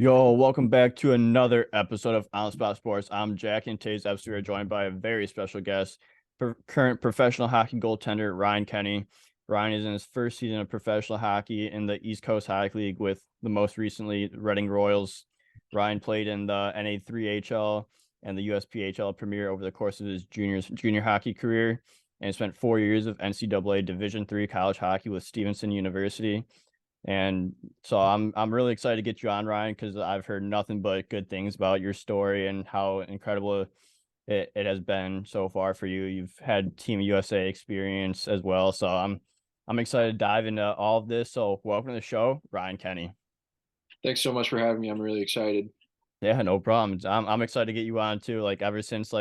Yo, welcome back to another episode of On the Spot Sports. I'm Jack, and today's episode we're joined by a very special guest, current professional hockey goaltender Ryan Kenny. Ryan is in his first season of professional hockey in the East Coast Hockey League with the most recently Reading Royals. Ryan played in the NAHL and the USPHL Premier over the course of his junior hockey career, and spent 4 years of NCAA Division III college hockey with Stevenson University. And so I'm really excited to get you on, Ryan, because I've heard nothing but good things about your story and how incredible it has been so far for you. You've had Team USA experience as well. So I'm excited to dive into all of this. So welcome to the show, Ryan Kenny. Thanks so much for having me. I'm really excited. Yeah, no problems. I'm excited to get you on too. Like ever since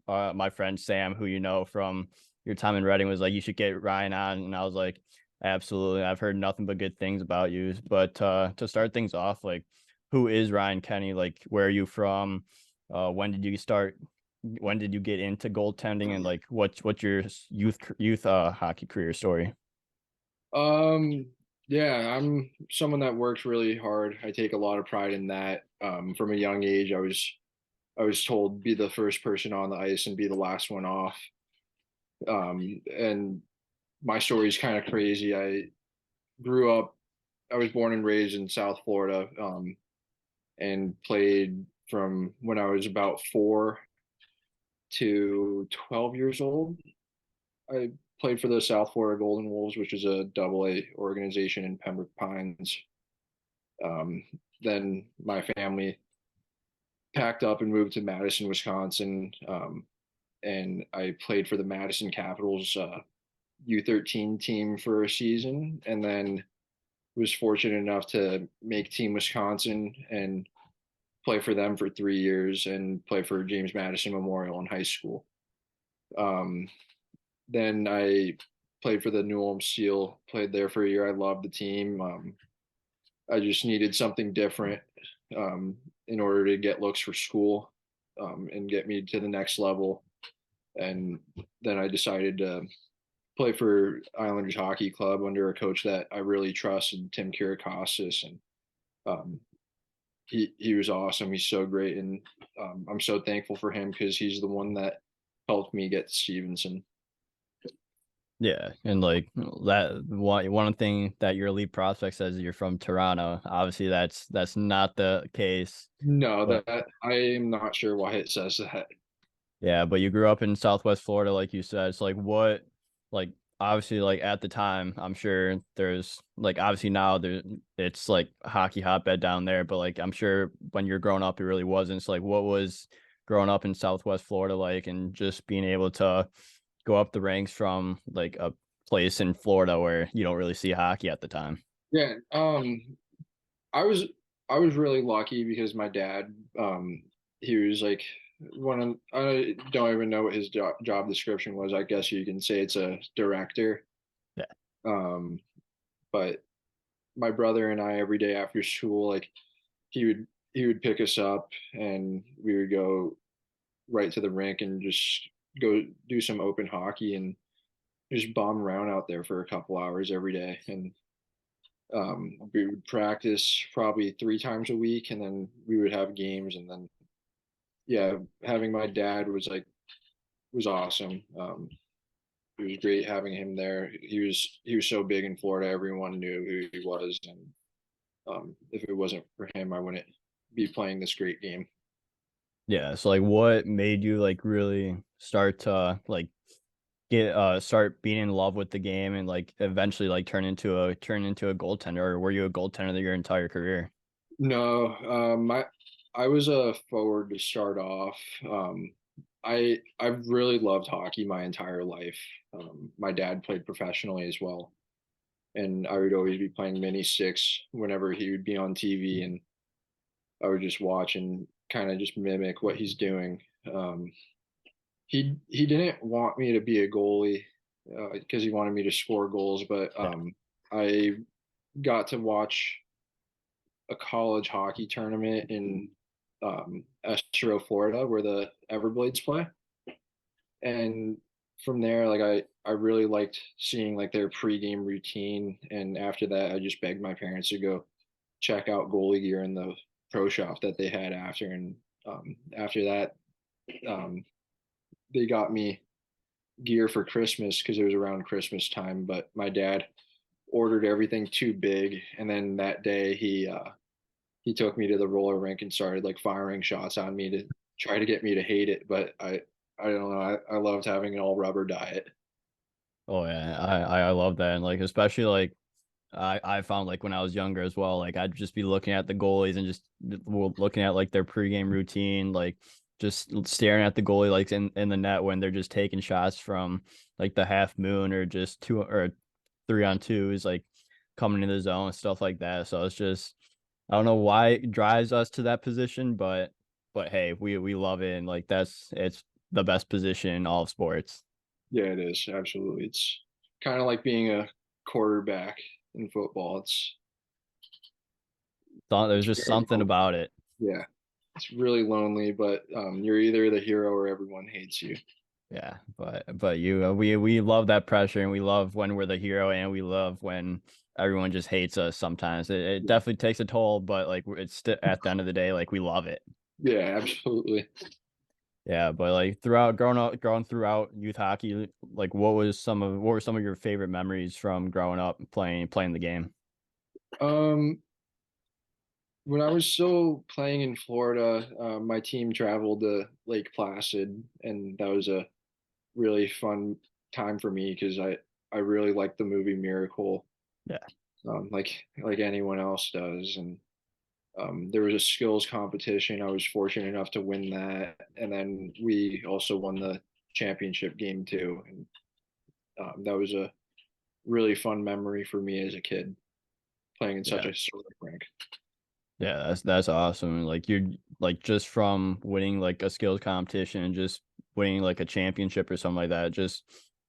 my friend Sam, who you know from your time in Reading, was like, you should get Ryan on, and I was like, absolutely. I've heard nothing but good things about you. But to start things off, like, who is Ryan Kenny? Like, where are you from? When did you start? When did you get into goaltending? And like, what's your youth hockey career story? Um, yeah, I'm someone that works really hard. I take a lot of pride in that. From a young age, I was told be the first person on the ice and be the last one off. And my story is kind of crazy. Grew up, I was born and raised in South Florida, and played from when I was about 4 to 12 years old. I played for the South Florida Golden Wolves, which is a AA organization in Pembroke Pines. Um, then my family packed up and moved to Madison, Wisconsin, and I played for the Madison Capitals U13 team for a season, and then was fortunate enough to make Team Wisconsin and play for them for 3 years and play for James Madison Memorial in high school. Um, then I played for the New Ulm Seal, played there for a year. I loved the team. I just needed something different in order to get looks for school and get me to the next level. And then I decided to play for Islanders Hockey Club under a coach that I really trusted, Tim Kirikosis, and um, he was awesome. He's so great, and I'm so thankful for him because he's the one that helped me get Stevenson. Yeah, and like that one thing that your elite prospect says is you're from Toronto. Obviously, that's not the case, No, but that I am not sure why it says that. yeah, but you grew up in Southwest Florida, like you said. It's like what, like obviously, like at the time, I'm sure there's like obviously now it's like hockey hotbed down there, but like I'm sure when you're growing up, it really wasn't. So like, what was growing up in Southwest Florida like, and just being able to go up the ranks from like a place in Florida where you don't really see hockey at the time. Yeah, I was I was really lucky because my dad, he was like one of, I don't even know what his job description was. I guess you can say it's a director. Yeah. Um, but my brother and I every day after school, like he would pick us up and we would go right to the rink and just go do some open hockey and just bomb around out there for a couple hours every day. And we would practice probably 3 times a week, and then we would have games. And then, yeah, having my dad was awesome. It was great having him there. He was so big in Florida. Everyone knew who he was, and if it wasn't for him, I wouldn't be playing this great game. Yeah. So like what made you like really start to like get start being in love with the game and like eventually like turn into a goaltender, or were you a goaltender your entire career? No, I was a forward to start off. I've really loved hockey my entire life. My dad played professionally as well, and I would always be playing mini sticks whenever he would be on TV, and I would just watch and kind of just mimic what he's doing. He didn't want me to be a goalie because he wanted me to score goals, but Yeah. I got to watch a college hockey tournament in Estero, Florida, where the Everblades play. And from there, like I really liked seeing like their pregame routine. And after that, I just begged my parents to go check out goalie gear in the pro shop that they had after, and after that, um, they got me gear for Christmas because it was around Christmas time. But my dad ordered everything too big, and then that day he took me to the roller rink and started like firing shots on me to try to get me to hate it. But I don't know. I loved having an all rubber diet. Oh yeah, I love that, and like especially like I found like when I was younger as well, like I'd just be looking at the goalies and just looking at like their pregame routine, like just staring at the goalie like in the net when they're just taking shots from like the half moon or just 2 or 3-on-2s, like coming into the zone, stuff like that. So it's just I don't know why it drives us to that position, but hey, we love it, and like it's the best position in all of sports. Yeah, it is absolutely. It's kind of like being a quarterback in football. There's It's just very something lonely. about it. Yeah, it's really lonely, but you're either the hero or everyone hates you. Yeah, but you we love that pressure, and we love when we're the hero, and we love when everyone just hates us sometimes. It Yeah, definitely takes a toll, but like it's at the end of the day, like we love it. yeah, absolutely. Yeah, but like throughout growing throughout youth hockey, like what were some of your favorite memories from growing up playing the game? Um, when I was still playing in Florida, my team traveled to Lake Placid, and that was a really fun time for me because I really liked the movie Miracle, Yeah. like anyone else does, and there was a skills competition. I was fortunate enough to win that, and then we also won the championship game too, and that was a really fun memory for me as a kid playing in such Yeah. a historic rink. Yeah, that's awesome. Like you're like just from winning like a skills competition and just winning like a championship or something like that, it just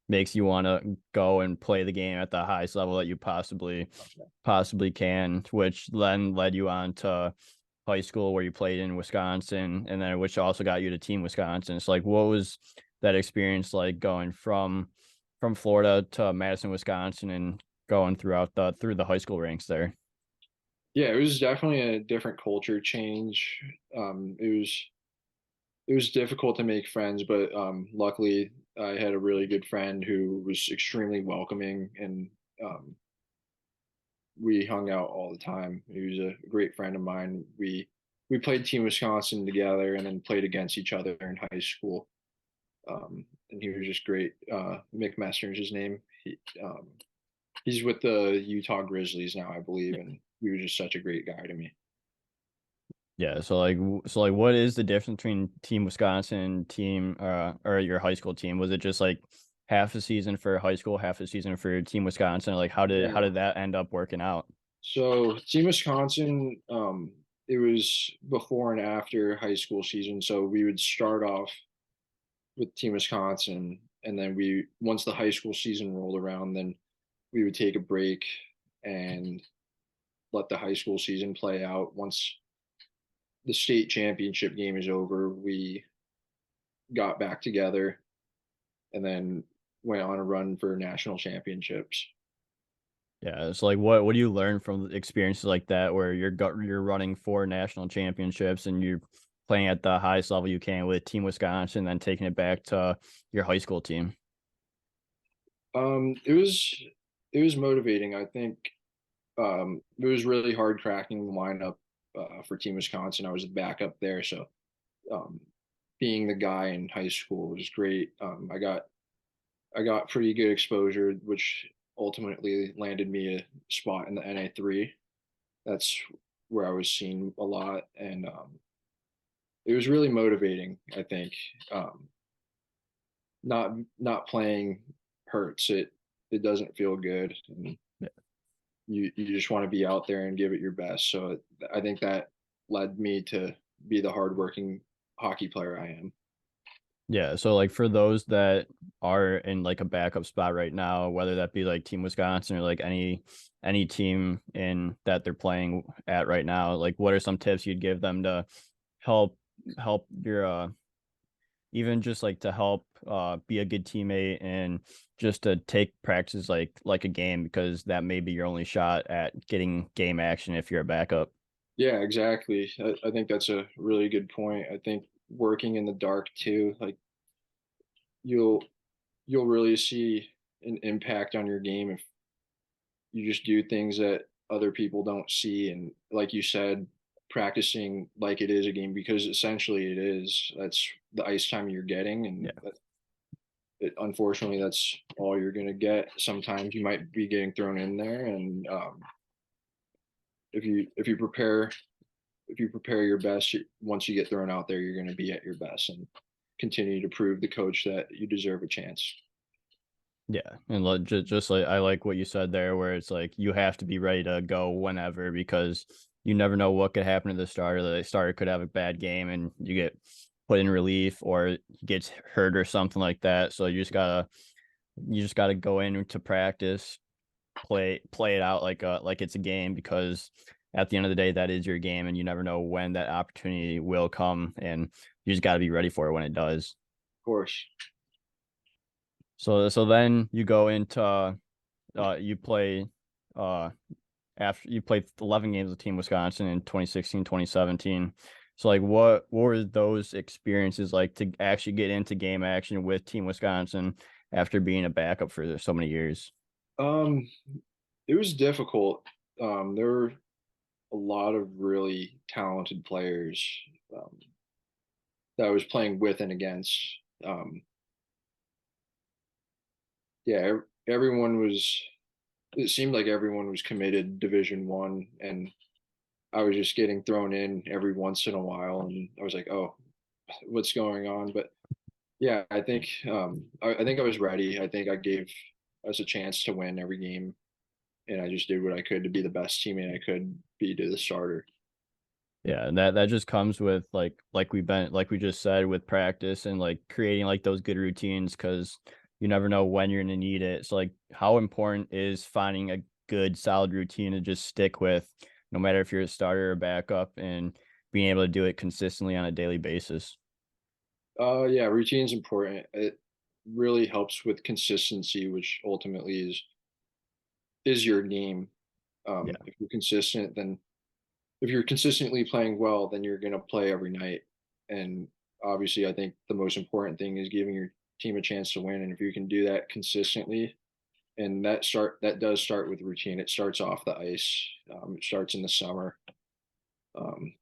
makes you want to go and play the game at the highest level that you possibly can, which then led you on to high school where you played in Wisconsin, and then which also got you to Team Wisconsin. So like what was that experience like going from Florida to Madison, Wisconsin, and going through the high school ranks there? Yeah, it was definitely a different culture change. It was difficult to make friends, but luckily I had a really good friend who was extremely welcoming, and um, we hung out all the time. He was a great friend of mine. We played Team Wisconsin together, and then played against each other in high school. And he was just great. Mick Messner is his name. He's with the Utah Grizzlies now, I believe, and he was just such a great guy to me. Yeah, so like what is the difference between Team Wisconsin and team or your high school team? Was it just like half a season for high school, half a season for Team Wisconsin? Like how Yeah. did that end up working out? So Team Wisconsin, it was before and after high school season. So we would start off with Team Wisconsin, and then we once the high school season rolled around, then we would take a break and let the high school season play out. Once the state championship game is over, we got back together and then went on a run for national championships. Yeah, it's like what do you learn from experiences like that where you're running for national championships and you're playing at the highest level you can with Team Wisconsin, then taking it back to your high school team? It was motivating. I think it was really hard cracking the lineup for Team Wisconsin. I was the backup there, so um, being the guy in high school was great. I got pretty good exposure, which ultimately landed me a spot in the NA3. That's where I was seen a lot, and it was really motivating. I think um, not playing hurts. It doesn't feel good, and you just want to be out there and give it your best. So I think that led me to be the hardworking hockey player I am. Yeah, so like for those that are in like a backup spot right now, whether that be like Team Wisconsin or like any team in that they're playing at right now, like what are some tips you'd give them to help help your even just like to help be a good teammate and just to take practice like a game because that may be your only shot at getting game action if you're a backup. Yeah, exactly. I think that's a really good point. I think working in the dark too, like you'll you'll really see an impact on your game if you just do things that other people don't see. And like you said, practicing like it is a game because essentially it is. That's the ice time you're getting, and Yeah. unfortunately, that's all you're gonna get. Sometimes you might be getting thrown in there, and if you prepare your best, once you get thrown out there, you're gonna be at your best and continue to prove the coach that you deserve a chance. Yeah, and just like I like what you said there, where it's like you have to be ready to go whenever because you never know what could happen to the starter. The starter could have a bad game and you get put in relief, or he gets hurt or something like that. So you just gotta go into practice, play it out like it's a game because at the end of the day, that is your game, and you never know when that opportunity will come, and you just got to be ready for it when it does. Of course. So then you go into you play uh after you played 11 games with Team Wisconsin in 2016, 2017. So like what were those experiences like to actually get into game action with Team Wisconsin after being a backup for so many years? Um, it was difficult. There were a lot of really talented players um, that I was playing with and against. Um, yeah, everyone was. It seemed like everyone was committed Division 1, and I was just getting thrown in every once in a while, and I was like, "Oh, what's going on?" But yeah, I think I was ready. I think I gave us a chance to win every game, and I just did what I could to be the best teammate I could be to the starter. Yeah, and that just comes with like we just said with practice and like creating like those good routines because you never know when you're gonna need it. So like how important is finding a good solid routine to just stick with no matter if you're a starter or backup and being able to do it consistently on a daily basis. Yeah, routine's important. It really helps with consistency, which ultimately is your game. Yeah. If you're consistent, then if you're consistently playing well, then you're gonna play every night. And obviously, I think the most important thing is giving your team a chance to win. And if you can do that consistently, and that does start with routine. It starts off the ice. It starts in the summer, um,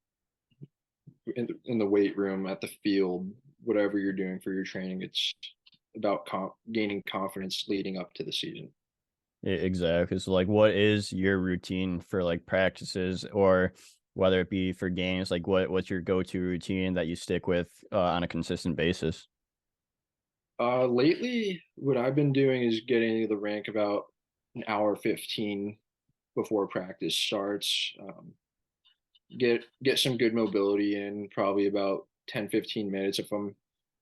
in the weight room, at the field, whatever you're doing for your training. It's about gaining confidence leading up to the season. Exactly. So like what is your routine for like practices or whether it be for games, like what's your go-to routine that you stick with on a consistent basis? Lately, what I've been doing is getting to the rink about an hour 15 before practice starts. Get some good mobility in, probably about 10-15 minutes. If I'm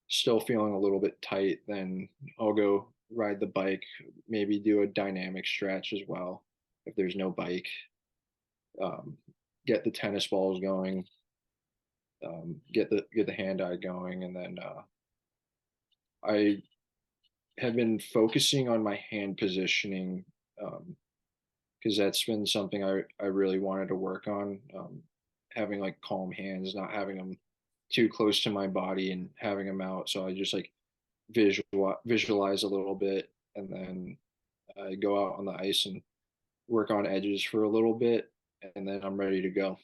still feeling a little bit tight, then I'll go ride the bike, maybe do a dynamic stretch as well if there's no bike. Um, get the tennis balls going, get the hand eye going, and then I have been focusing on my hand positioning because that's been something I really wanted to work on. Having like calm hands, not having them too close to my body and having them out. So I just like visualize a little bit, and then I go out on the ice and work on edges for a little bit, and then I'm ready to go.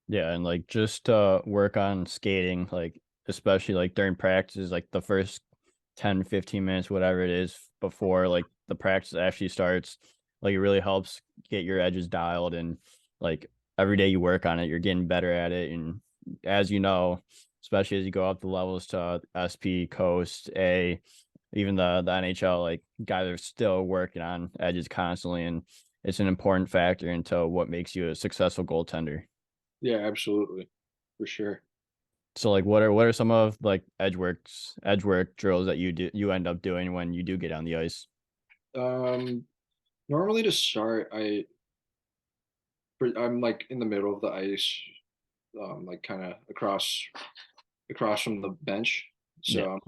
Yeah, and like just work on skating, like especially like during practices, like the first 10, 15 minutes, whatever it is before like the practice actually starts, like it really helps get your edges dialed and like every day you work on it, you're getting better at it. And as you know, especially as you go up the levels to SP, Coast, A, even the NHL, like guys are still working on edges constantly, and it's an important factor into what makes you a successful goaltender. Yeah, absolutely, for sure. So like what are some of like edge work drills that you end up doing when you do get on the ice? Um, Normally to start, I'm like in the middle of the ice, like kind of across from the bench. Yeah. So I'm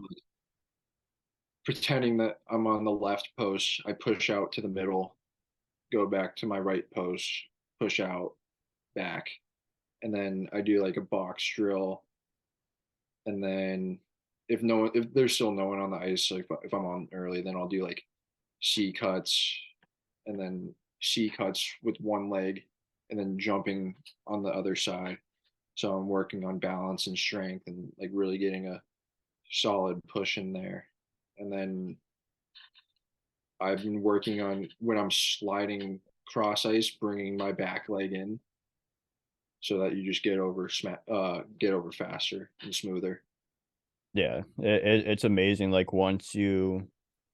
pretending that I'm on the left post. I push out to the middle, go back to my right post, push out back. and then I do like a box drill, and then if there's still no one on the ice, like if I'm on early, then I'll do like C cuts, and then C cuts with one leg, and then jumping on the other side. So I'm working on balance and strength, and like really getting a solid push in there. And then I've been working on when I'm sliding cross ice, bringing my back leg in so that you just get over faster and smoother. Yeah, it's amazing. Like once you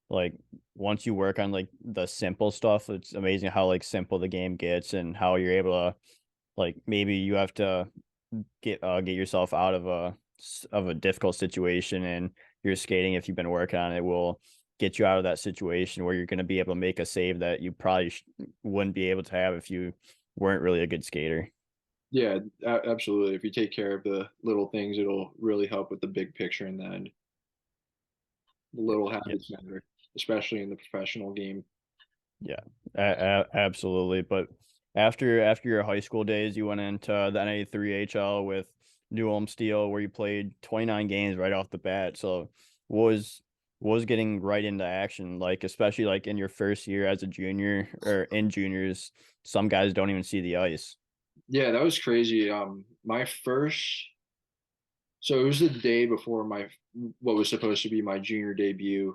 work on like the simple stuff, it's amazing how like simple the game gets and how you're able to like maybe you have to get yourself out of a difficult situation and your skating if you've been working on it will get you out of that situation where you're going to be able to make a save that you probably wouldn't be able to have if you weren't really a good skater. Yeah, absolutely. If you take care of the little things, it'll really help with the big picture in the end. The little Yeah. habits matter, especially in the professional game. Yeah, absolutely. But after your high school days, you went into the NA3 HL with New Ulm Steel, where you played 29 games right off the bat. So was was getting right into action, like especially like in your first year as a junior or in juniors, some guys don't even see the ice. Yeah, that was crazy. My first, so it was the day before my what was supposed to be my junior debut.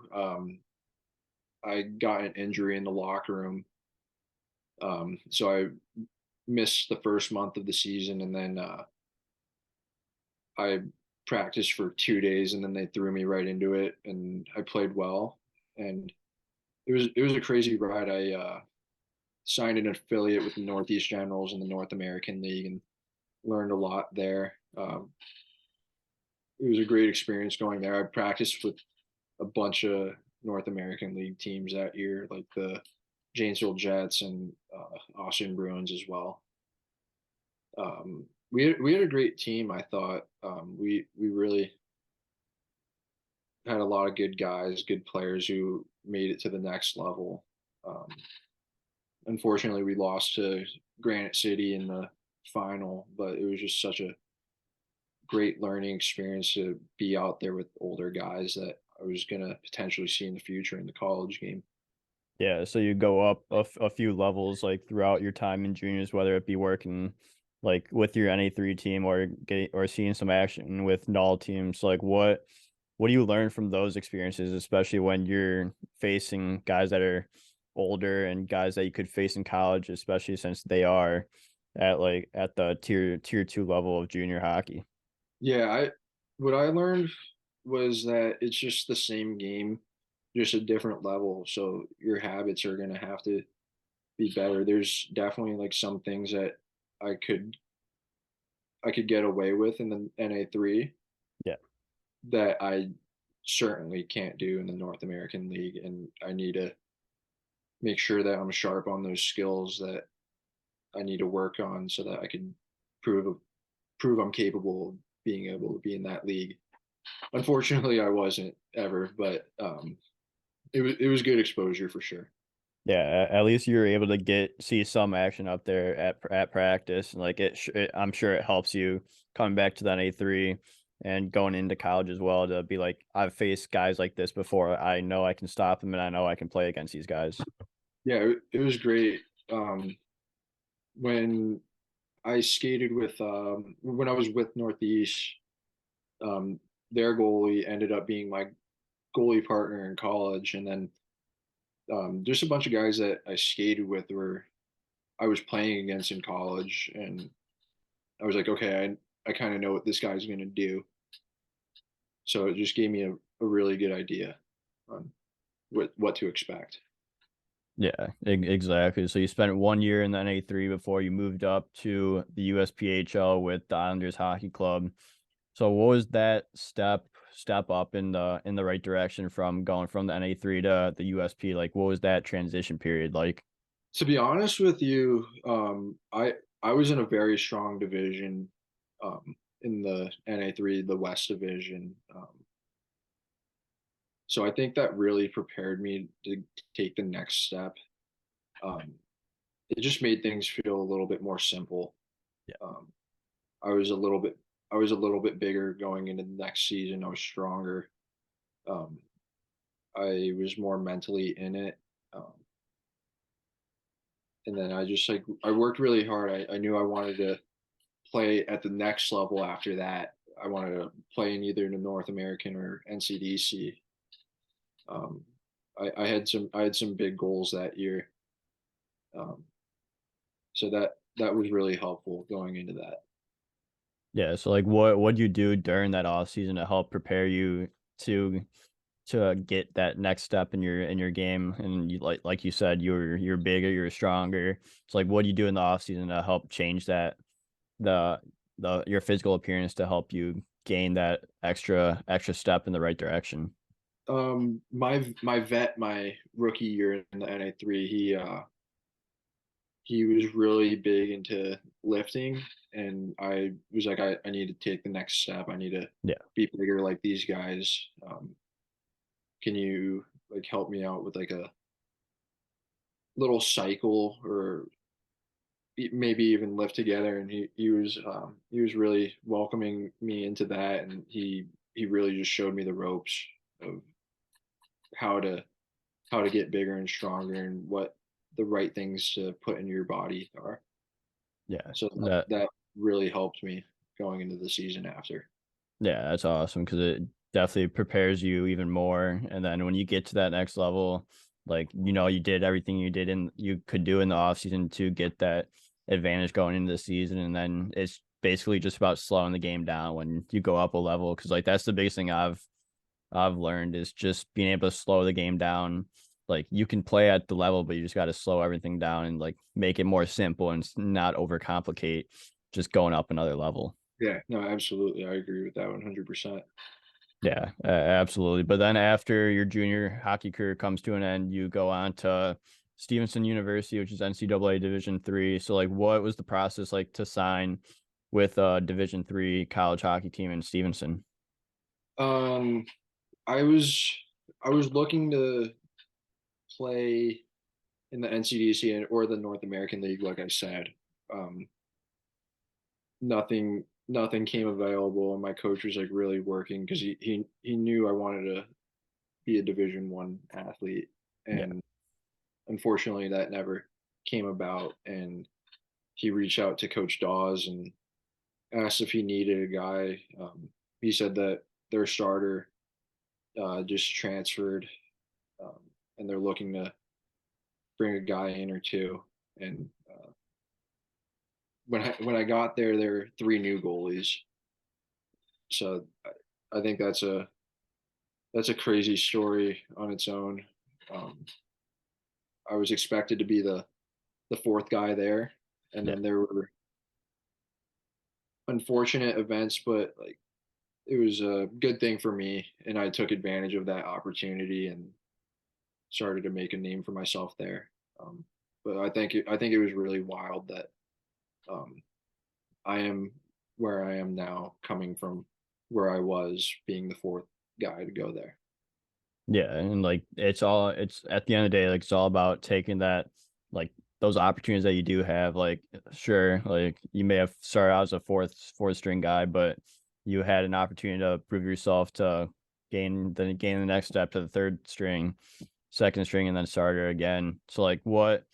I got an injury in the locker room, so I missed the first month of the season, and then I practiced for 2 days, and then they threw me right into it, and I played well, and it was a crazy ride. I signed an affiliate with the Northeast Generals in the North American League, and learned a lot there. It was a great experience going there. I practiced with a bunch of North American League teams that year, like the Janesville Jets and Austin Bruins as well. We had a great team. I thought we really had a lot of good guys, good players who made it to the next level. Um, Unfortunately, we lost to Granite City in the final, but it was just such a great learning experience to be out there with older guys that I was going to potentially see in the future in the college game. Yeah, so you go up a few levels like throughout your time in juniors, whether it be working like with your NA3 team or getting or seeing some action with NAHL teams. Like what do you learn from those experiences, especially when you're facing guys that are older and guys that you could face in college, especially since they are at the tier two level of junior hockey. Yeah, I what I learned was that it's just the same game, just a different level. So your habits are going to have to be better. There's definitely like some things that I could I could get away with in the NA3 Yeah. that I certainly can't do in the North American League, and I need to make sure that I'm sharp on those skills that I need to work on so that I can prove prove I'm capable of being able to be in that league. Unfortunately, I wasn't ever, but it was good exposure for sure. Yeah, at least you were able to see some action up there at practice, and like I'm sure it helps you coming back to that A3 and going into college as well to be like I've faced guys like this before. I know I can stop them, and I know I can play against these guys. Yeah, it was great. Um, when I skated with when I was with Northeast, um, their goalie ended up being my goalie partner in college, and then there's a bunch of guys that I skated with where I was playing against in college, and I was like, okay, I kind of know what this guy's going to do. So it just gave me a really good idea on what to expect. Yeah, exactly. So you spent 1 year in the NA3 before you moved up to the USPHL with the Islanders Hockey Club. So what was that step up in the right direction from going from the NA3 to the USP? Like what was that transition period like? To be honest with you, I was in a very strong division in the NA3, the West Division. So I think that really prepared me to take the next step. Um, it just made things feel a little bit more simple. Yeah. Um, I was a little bit I was a little bit bigger going into the next season. I was stronger. Um, I was more mentally in it. Um, and then I worked really hard. I knew I wanted to play at the next level after that. I wanted to play in either the North American or NCDC. Um, I had some big goals that year. Um, so that was really helpful going into that. Yeah. So like what do you do during that off season to help prepare you to get that next step in your game? And you like you said, you're bigger, you're stronger. So like what do you do in the off season to help change that the your physical appearance to help you gain that extra step in the right direction? My vet, my rookie year in the NA3, he was really big into lifting, and I was like, I need to take the next step. I need to Yeah. be bigger like these guys. Can you like help me out with like a little cycle or maybe even lift together? And he was really welcoming me into that, and he really just showed me the ropes of how to how to get bigger and stronger and what the right things to put in your body are. Yeah. So That that really helped me going into the season after. Yeah, that's awesome because it definitely prepares you even more. And then when you get to that next level, like you did everything you could do in the off season to get that advantage going into the season. And then it's basically just about slowing the game down when you go up a level. Cause like that's the biggest thing I've learned is just being able to slow the game down. Like you can play at the level, but you just got to slow everything down and like make it more simple and not overcomplicate just going up another level. Yeah, no, absolutely. I agree with that 100%. Yeah, absolutely. But then after your junior hockey career comes to an end, you go on to Stevenson University, which is NCAA Division III. So, like, what was the process like to sign with a Division III college hockey team in Stevenson? Um, I was I was looking to play in the NCDC or the North American League, like I said. Um, nothing came available, and my coach was like really working because he knew I wanted to be a Division 1 athlete, Yeah, and unfortunately that never came about. And he reached out to Coach Dawes and asked if he needed a guy. He said that their starter just transferred, um, and they're looking to bring a guy in or two. And when I got there, there were three new goalies. So I think that's a crazy story on its own. Um, I was expected to be the fourth guy there, and yeah, then there were unfortunate events, but like it was a good thing for me, and I took advantage of that opportunity and started to make a name for myself there. But I think it was really wild that um, I am where I am now, coming from where I was, being the fourth guy to go there. yeah. And like it's at the end of the day, like it's all about taking that like those opportunities that you do have. Like, sure, like you may have started out as a fourth string guy, but you had an opportunity to prove yourself to gain the next step to the third string, second string, and then starter again. So like what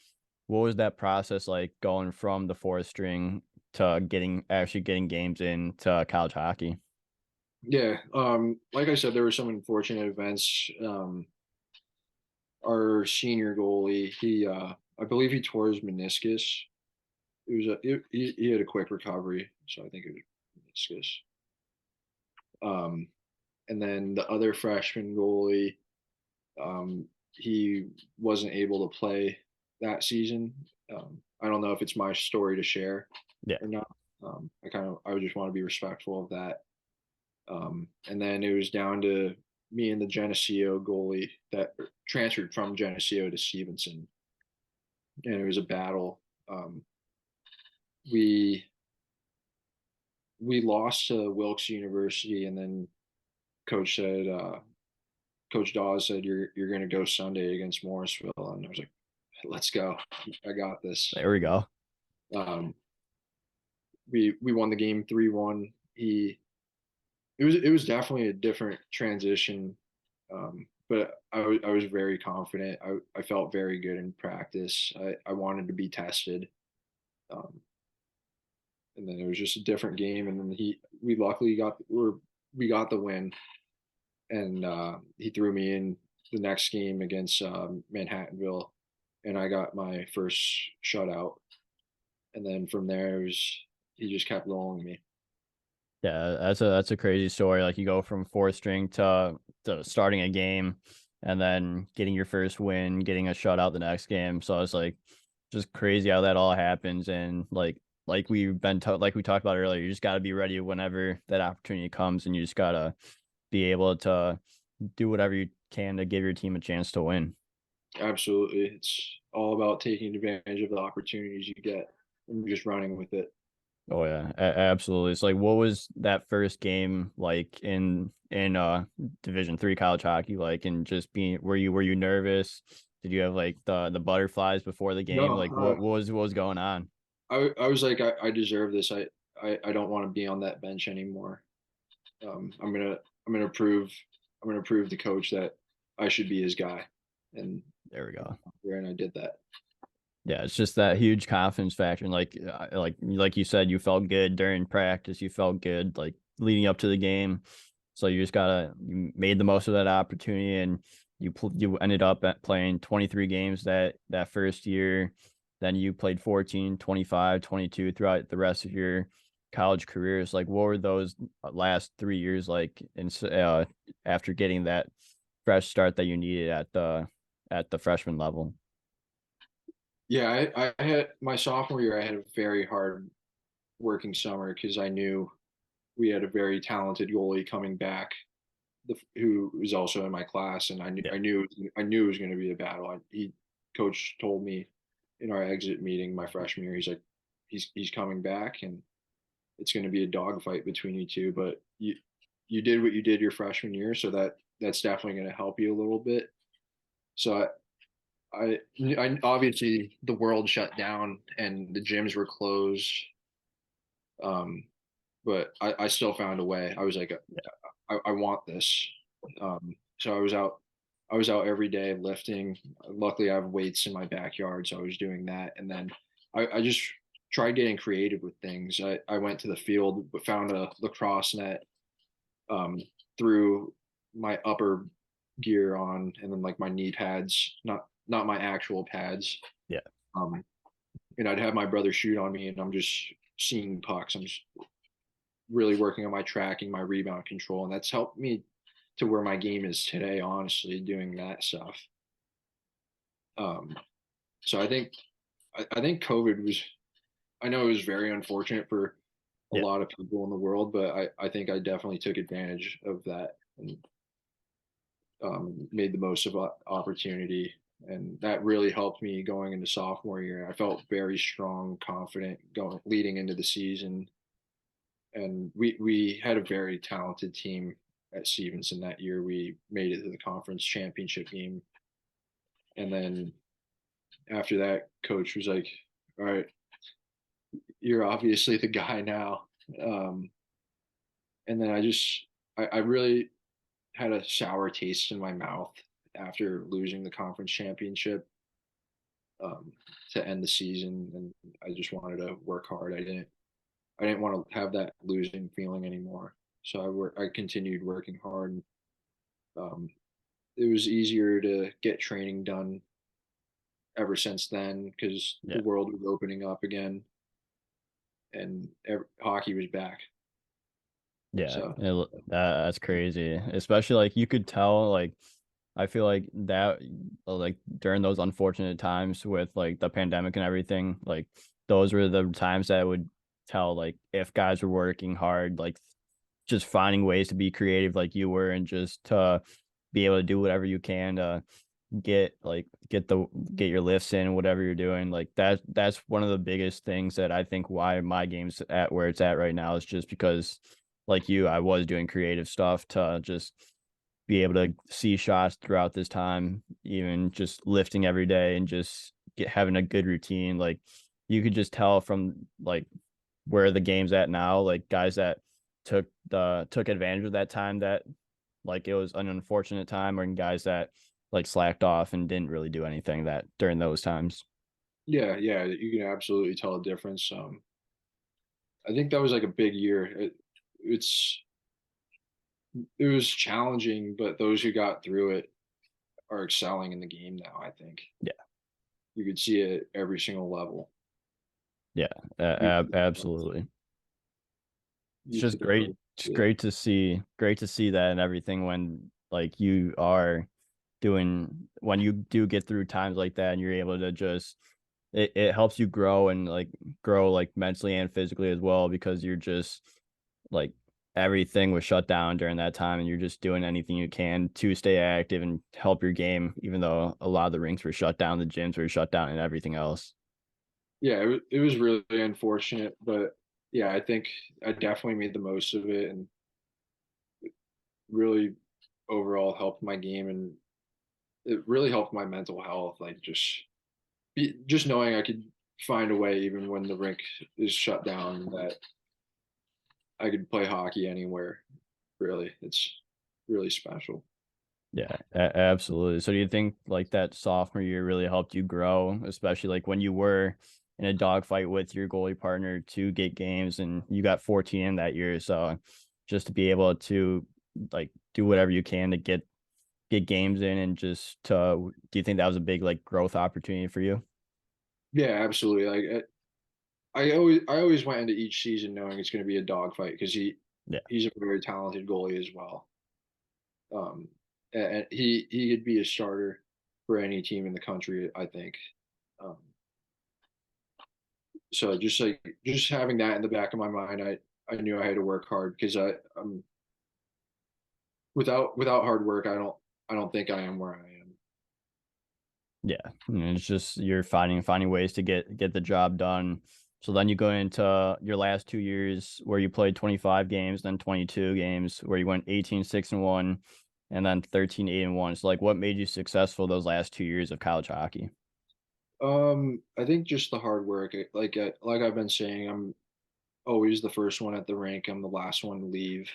was that process like going from the fourth string to actually getting games into college hockey? Yeah, like I said, there were some unfortunate events. Our senior goalie, I believe he tore his meniscus. He had a quick recovery, so I think it was meniscus. Um, and then the other freshman goalie, he wasn't able to play that season. I don't know if it's my story to share Yeah, or not. I would just want to be respectful of that. And then it was down to me and the Geneseo goalie that transferred from Geneseo to Stevenson, and it was a battle. We we lost to Wilkes University, and then coach said, Coach Dawes said, you're going to go Sunday against Morrisville," and I was like, "Let's go, I got this." there we go. Um, we won the game 3-1. It was definitely a different transition, but I was very confident. I felt very good in practice. I wanted to be tested, um, and then it was just a different game. And then we luckily we got the win, and he threw me in the next game against Manhattanville, and I got my first shutout. And then from there, he just kept rolling me. Yeah, that's a crazy story. Like you go from fourth string to starting a game and then getting your first win, getting a shutout the next game. So it's like just crazy how that all happens. And like like we talked about earlier, you just got to be ready whenever that opportunity comes, and you just gotta be able to do whatever you can to give your team a chance to win. Absolutely, it's all about taking advantage of the opportunities you get and just running with it. Oh yeah, absolutely. It's like, what was that first game like in Division 3 college hockey like, and just being, were you nervous? Did you have like the butterflies before the game? No, Like what was going on? I was like, I deserve this. I don't want to be on that bench anymore. I'm gonna I'm gonna prove I'm gonna prove the coach that I should be his guy, and There we go. and I did that. Yeah, it's just that huge confidence factor. And like you said, you felt good during practice. You felt good like leading up to the game. So you just you made the most of that opportunity, and you ended up playing 23 games that first year. Then you played 14, 25, 22 throughout the rest of your college careers. Like, what were those last 3 years like? After getting that fresh start that you needed at the freshman level. Yeah, I had my sophomore year. I had a very hard working summer because I knew we had a very talented goalie coming back, who was also in my class, and Yeah, I knew it was going to be a battle. Coach told me in our exit meeting my freshman year, he's like, he's coming back, and it's going to be a dogfight between you two. But you did what you did your freshman year, so that's definitely going to help you a little bit. So I obviously the world shut down and the gyms were closed, um, but I still found a way. I was like, I want this. So I was out every day lifting. Luckily, I have weights in my backyard, so I was doing that. And then I just tried getting creative with things. I went to the field, but found a lacrosse net, um, threw my upper gear on, and then like my knee pads, not my actual pads. yeah, Um, and I'd have my brother shoot on me, and I'm just seeing pucks. I'm just really working on my tracking, my rebound control, and that's helped me to where my game is today. Honestly, doing that stuff. Um, so I think COVID was. I know it was very unfortunate for a yeah. lot of people in the world, but I think I definitely took advantage of that and made the most of opportunity. And that really helped me going into sophomore year. I felt very strong, confident going leading into the season, and we had a very talented team at Stevenson that year. We made it to the conference championship game, and then after that, coach was like, "All right, you're obviously the guy now." Um, and then I really had a sour taste in my mouth after losing the conference championship, um, to end the season, and I just wanted to work hard. I didn't want to have that losing feeling anymore. So I continued working hard. Um, it was easier to get training done ever since then because the Yeah. world was opening up again and hockey was back. Yeah, So that's crazy. Especially like you could tell, like I feel like that like during those unfortunate times with like the pandemic and everything, like those were the times that I would tell like if guys were working hard, like just finding ways to be creative like you were, and just to be able to do whatever you can to get like get your lifts in, whatever you're doing. Like that's one of the biggest things that I think why my game's at where it's at right now is just because like you, I was doing creative stuff to just be able to see shots throughout this time, even just lifting every day and just having a good routine. Like you could just tell from like where the game's at now, like guys that took advantage of that time, that like it was an unfortunate time, or guys that like slacked off and didn't really do anything that during those times. Yeah, yeah, you can absolutely tell a difference. I think that was like a big year. It's it was challenging, but those who got through it are excelling in the game now. I think Yeah, you could see it at every single level. yeah, Used to absolutely. It's used to just defer great. It's to it. great to see that and everything when like you are doing when you do get through times like that and you're able to just it helps you grow and like grow like mentally and physically as well, because you're just like everything was shut down during that time and you're just doing anything you can to stay active and help your game, even though a lot of the rinks were shut down, the gyms were shut down and everything else. Yeah, it was really unfortunate, but yeah, I think I definitely made the most of it and really overall helped my game, and it really helped my mental health. Like just knowing I could find a way even when the rink is shut down, that I could play hockey anywhere. Really, it's really special. Yeah, absolutely. So do you think like that sophomore year really helped you grow, especially like when you were in a dogfight with your goalie partner to get games and you got 14 in that year? So just to be able to like do whatever you can to get games in and just to do you think that was a big like growth opportunity for you? Yeah, absolutely. Like I always went into each season knowing it's going to be a dogfight because Yeah. he's a very talented goalie as well. Um, and he could be a starter for any team in the country, I think. Um, so just having that in the back of my mind, I knew I had to work hard because without hard work, I don't think I am where I am. Yeah, and it's just you're finding ways to get the job done. So then you go into your last 2 years where you played 25 games, then 22 games, where you went 18-6-1, and then 13-8-1. So like, what made you successful those last 2 years of college hockey? I think just the hard work. Like I've been saying, I'm always the first one at the rink. I'm the last one to leave.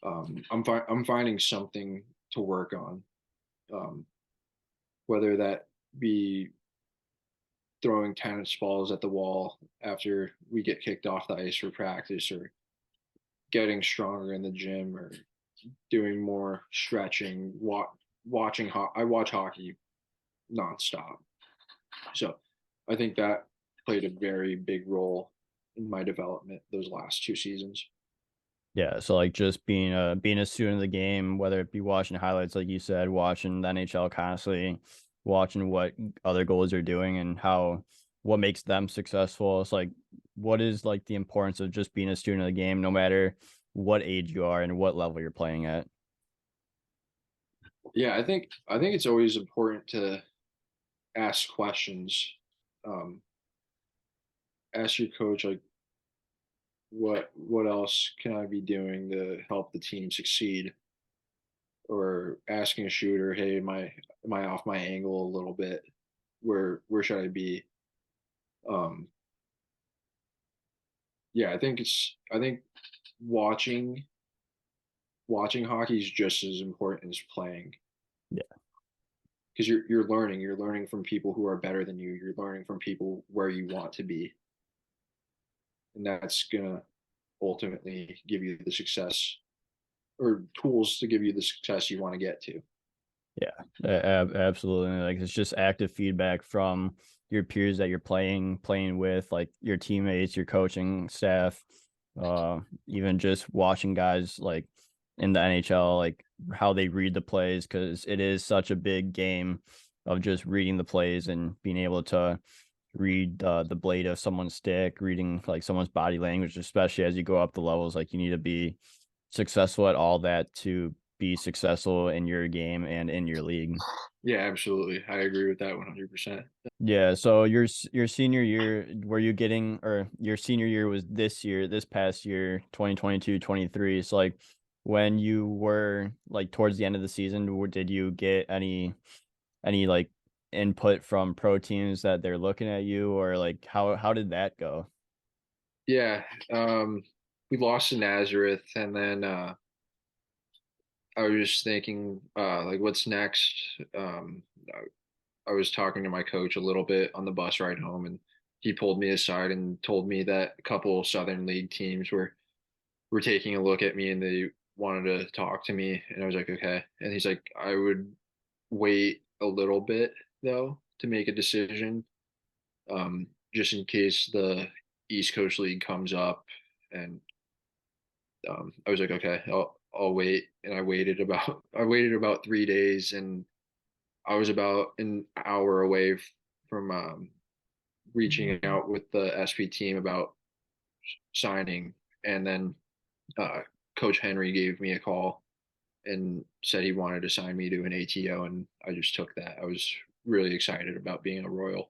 I'm finding something to work on, um, whether that be throwing tennis balls at the wall after we get kicked off the ice for practice, or getting stronger in the gym, or doing more stretching. I watch hockey nonstop, so I think that played a very big role in my development those last 2 seasons. Yeah, so like just being a student of the game, whether it be watching highlights, like you said, watching the NHL constantly, watching what other goalies are doing and how what makes them successful. It's like what is like the importance of just being a student of the game, no matter what age you are and what level you're playing at. Yeah, I think it's always important to ask questions. Um, Ask your coach like what else can I be doing to help the team succeed, or asking a shooter, hey, am I off my angle a little bit? Where should I be? Um, yeah, I think watching watching hockey is just as important as playing, Yeah. because you're learning from people who are better than you. You're learning from people where you want to be, and that's gonna ultimately give you the success, or tools to give you the success you want to get to. Yeah, absolutely. Like it's just active feedback from your peers that you're playing with, like your teammates, your coaching staff, even just watching guys like in the NHL, like how they read the plays, because it is such a big game of just reading the plays and being able to read the blade of someone's stick, reading like someone's body language, especially as you go up the levels. Like you need to be successful at all that to be successful in your game and in your league. Yeah, absolutely. I agree with that 100%. Yeah, so your senior year, were you getting or your senior year was this year, this past year, 2022, 23. So like when you were like towards the end of the season, did you get any like input from pro teams that they're looking at you, or like how did that go? Yeah, we lost to Nazareth, and then I was just thinking, like, what's next? I was talking to my coach a little bit on the bus ride home, and he pulled me aside and told me that a couple Southern League teams were taking a look at me and they wanted to talk to me, and I was like, okay. And he's like, I would wait a little bit though to make a decision, just in case the East Coast League comes up. And I was like, okay, I'll wait. And I waited about 3 days, and I was about an hour away from reaching out with the SP team about signing. And then Coach Henry gave me a call and said he wanted to sign me to an ATO, and I just took that. I was really excited about being a Royal.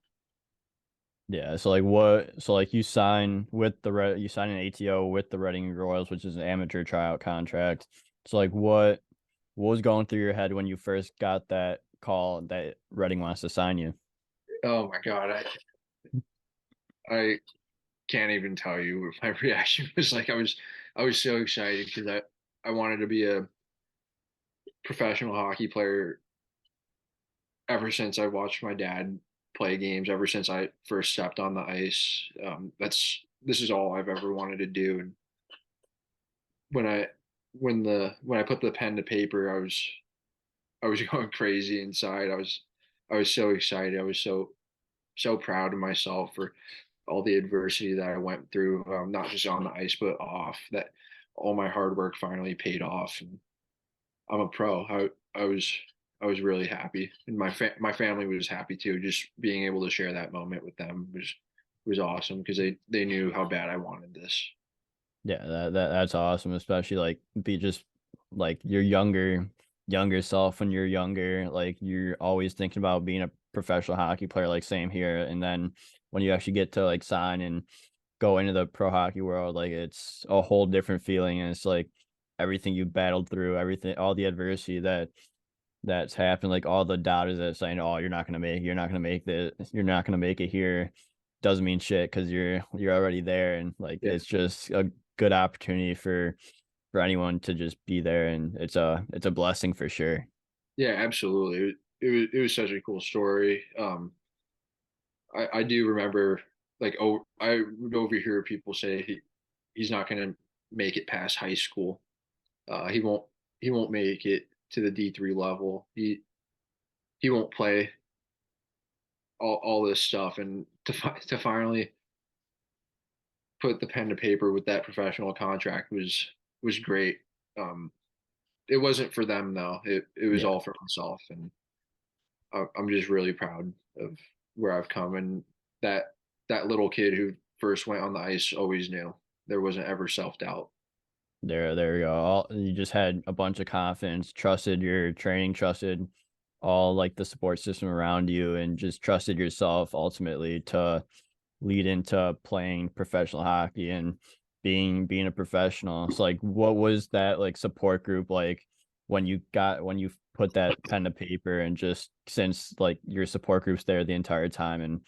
Yeah, so like what so like you sign an ATO with the Reading Royals, which is an amateur tryout contract. So like what was going through your head when you first got that call that Reading wants to sign you? Oh my God, I can't even tell you what my reaction was like. I was so excited because I wanted to be a professional hockey player ever since I watched my dad play games. Ever since I first stepped on the ice, this is all I've ever wanted to do. And when I when I put the pen to paper, I was going crazy inside. I was so excited. I was so proud of myself for all the adversity that I went through, not just on the ice but off. That all my hard work finally paid off, and I'm a pro. I was really happy, and my family was happy too. Just being able to share that moment with them was awesome because they knew how bad I wanted this. Yeah, that's awesome, especially like be just like your younger self when you're younger, like you're always thinking about being a professional hockey player, like same here. And then when you actually get to like sign and go into the pro hockey world, like it's a whole different feeling. And it's like everything you battled through, everything, all the adversity that's happened, like all the doubters that saying, "Oh, you're not gonna make this, you're not gonna make it here," doesn't mean shit because you're already there, and like Yeah, it's just a good opportunity for anyone to just be there, and it's a blessing for sure. yeah, absolutely. It was such a cool story. I do remember, like, oh, I would overhear people say he's not going to make it past high school. He won't make it to the D3 level. He won't play all this stuff, and to finally put the pen to paper with that professional contract was great. Um, it wasn't for them though. It was Yeah, all for myself, and I'm just really proud of where I've come. And that that little kid who first went on the ice always knew there wasn't ever self doubt. there you go. You just had a bunch of confidence, trusted your training, trusted all like the support system around you, and just trusted yourself ultimately to lead into playing professional hockey and being a professional. So like what was that like support group like when you put that pen to paper, and just since like your support group's there the entire time and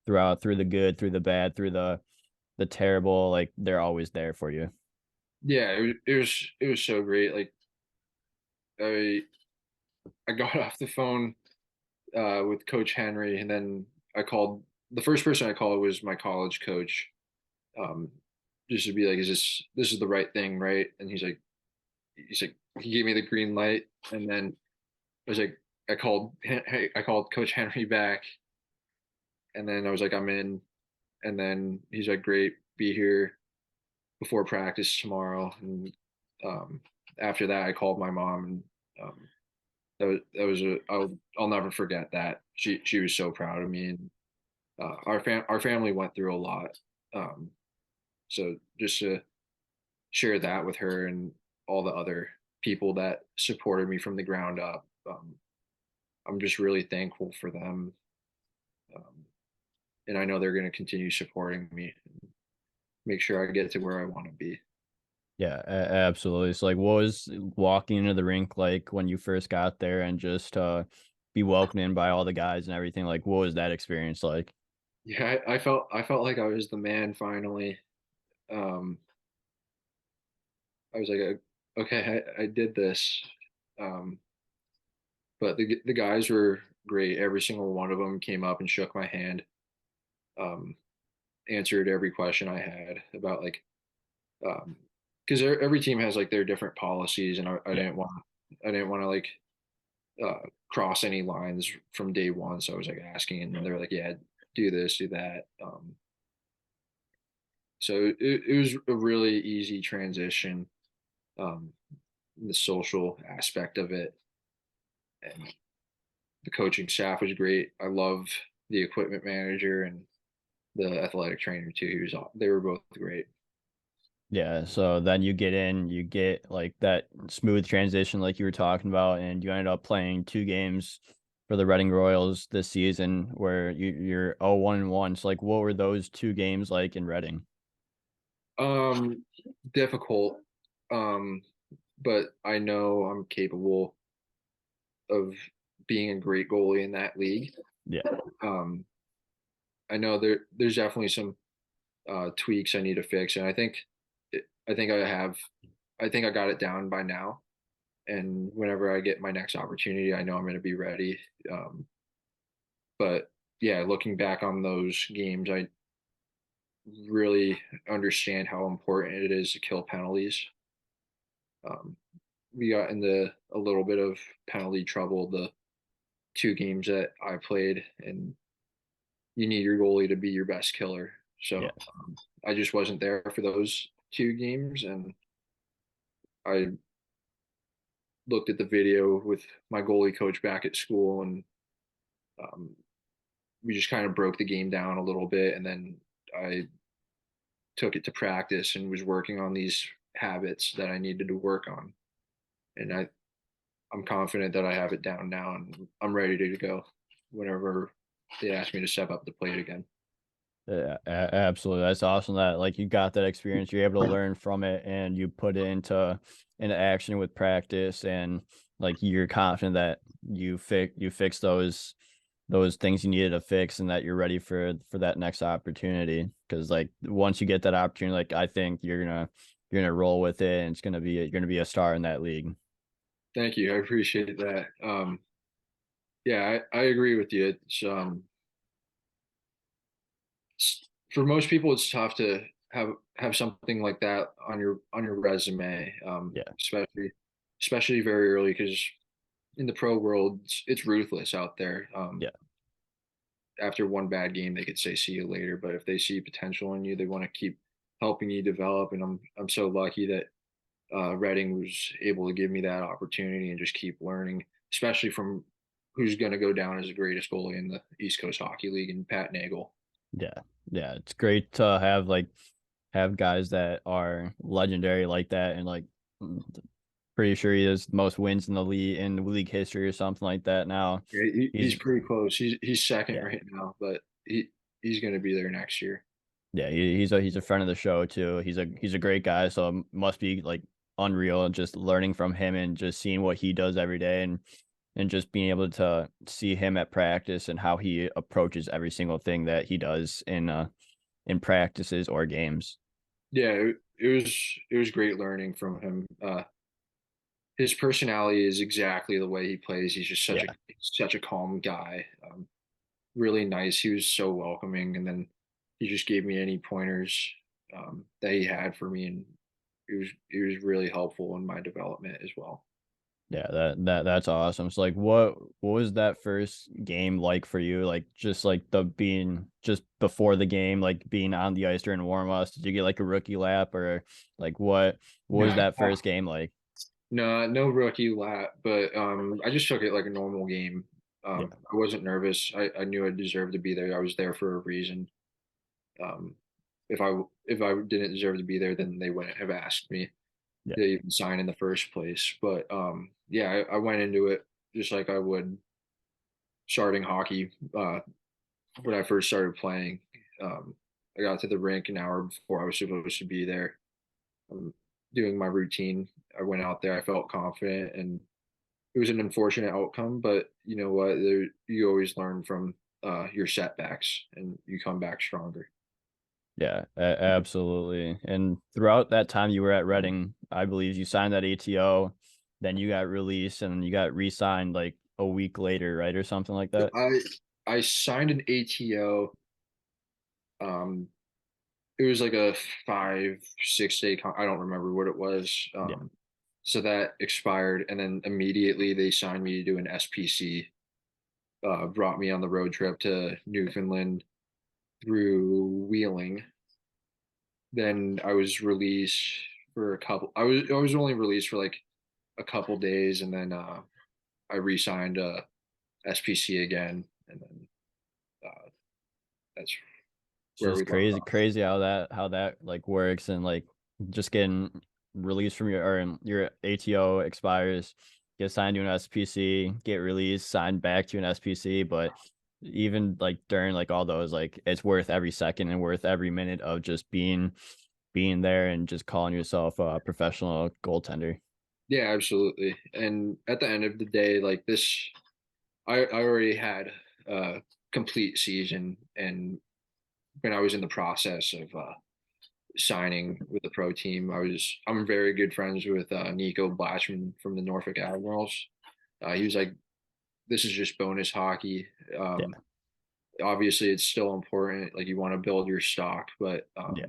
through the good, through the bad, through the terrible, like they're always there for you. Yeah, it was so great. Like I I got off the phone with Coach Henry, and then I called the first person I called was my college coach, um, just to be like, is this is the right thing, right? And he's like he gave me the green light, and then I was like I called Coach Henry back, and then I was like I'm in, and then he's like great, be here before practice tomorrow. And um, after that, I called my mom, and that was I'll never forget that. She was so proud of me, and our family went through a lot. Um, so just to share that with her and all the other people that supported me from the ground up, I'm just really thankful for them. Um, and I know they're going to continue supporting me and make sure I get to where I want to be. Yeah, absolutely. So like what was walking into the rink like when you first got there, and just be welcomed in by all the guys and everything, like what was that experience like? Yeah, I felt like I was the man finally. Um, I was like, okay, I did this. Um, but the guys were great. Every single one of them came up and shook my hand. Um, Answered every question I had about like, because every team has like their different policies, and Yeah. I didn't want to like cross any lines from day one. So I was like asking, and they're like, yeah, do this, do that. So it was a really easy transition. Um, the social aspect of it, and the coaching staff was great. I love the equipment manager and the athletic trainer too. They were both great. Yeah, so then you get in, you get like that smooth transition like you were talking about, and you ended up playing 2 games for the Reading Royals this season where you're 0-1-1. So like what were those 2 games like in Reading? Um, Difficult, um, but I know I'm capable of being a great goalie in that league. Yeah. Um, I know there's definitely some tweaks I need to fix, and I think I have I think I got it down by now. And whenever I get my next opportunity, I know I'm going to be ready. Um, but yeah, looking back on those games, I really understand how important it is to kill penalties. Um, we got into a little bit of penalty trouble the 2 games that I played, and you need your goalie to be your best killer. Yeah. So I just wasn't there for those 2 games, and I looked at the video with my goalie coach back at school, and um, we just kind of broke the game down a little bit, and then I took it to practice and was working on these habits that I needed to work on. And I'm confident that I have it down now, and I'm ready to go whenever they ask me to step up the plate again. Yeah, absolutely. That's awesome that like you got that experience, you're able to learn from it and you put it into action with practice and like you're confident that you fix those things you needed to fix and that you're ready for that next opportunity. Cause like once you get that opportunity, like I think you're gonna roll with it and you're gonna be a star in that league. Thank you. I appreciate that. Yeah, I agree with you. For most people, it's tough to have something like that on your resume, Yeah. especially very early because in the pro world, it's ruthless out there. Yeah. After one bad game, they could say see you later. But if they see potential in you, they want to keep helping you develop. And I'm so lucky that Reading was able to give me that opportunity and just keep learning, especially from who's going to go down as the greatest goalie in the East Coast Hockey League, and Pat Nagel. Yeah. Yeah. It's great to have guys that are legendary like that and like pretty sure he has the most wins in the league history or something like that now. Yeah, He's he's pretty close. He's second yeah. right now, but he's going to be there next year. Yeah, he's a friend of the show too. He's a great guy, so it must be like unreal just learning from him and just seeing what he does every day and just being able to see him at practice and how he approaches every single thing that he does in practices or games. Yeah, it was great learning from him. His personality is exactly the way he plays. He's just Yeah. such a calm guy. Really nice. He was so welcoming, and then he just gave me any pointers that he had for me, and it was really helpful in my development as well. Yeah, that's awesome. So like what was that first game like for you? Like just like the being just before the game, like being on the ice during warm-ups, did you get like a rookie lap or like what was No, that first game like? no rookie lap, but I just took it like a normal game. Yeah, I wasn't nervous. I knew I deserved to be there. I was there for a reason. Um, if I didn't deserve to be there, then they wouldn't have asked me yeah, to even sign in the first place. But yeah, I went into it just like I would starting hockey when I first started playing. Um, I got to the rink an hour before I was supposed to be there. Um, Doing my routine. I went out there. I felt confident, and it was an unfortunate outcome. But you know what? You always learn from your setbacks, and you come back stronger. Yeah, absolutely. And throughout that time you were at Reading, I believe you signed that ATO, then you got released, and then you got re-signed like a week later, right, or something like So that. I signed an ATO. Um, it was like a 5 6 day I don't remember what it was. Yeah, So that expired, and then immediately they signed me to do an SPC. Brought me on the road trip to Newfoundland through Wheeling. Then I was released for a couple. I was only released for like a couple days, and then I re-signed SPC again, and then that's it's where just we left off. crazy how that like works, and like just getting released from your or your ATO expires, get signed to an SPC, get released, signed back to an SPC, but even like during like all those, like it's worth every second and worth every minute of just being there and just calling yourself a professional goaltender. Yeah, absolutely. And at the end of the day, like this, I already had a complete season, and when I was in the process of signing with the pro team, I'm very good friends with Nico Blatchman from the Norfolk Admirals. He was like, "This is just bonus hockey. Um, Yeah, obviously, it's still important. Like you want to build your stock, but yeah,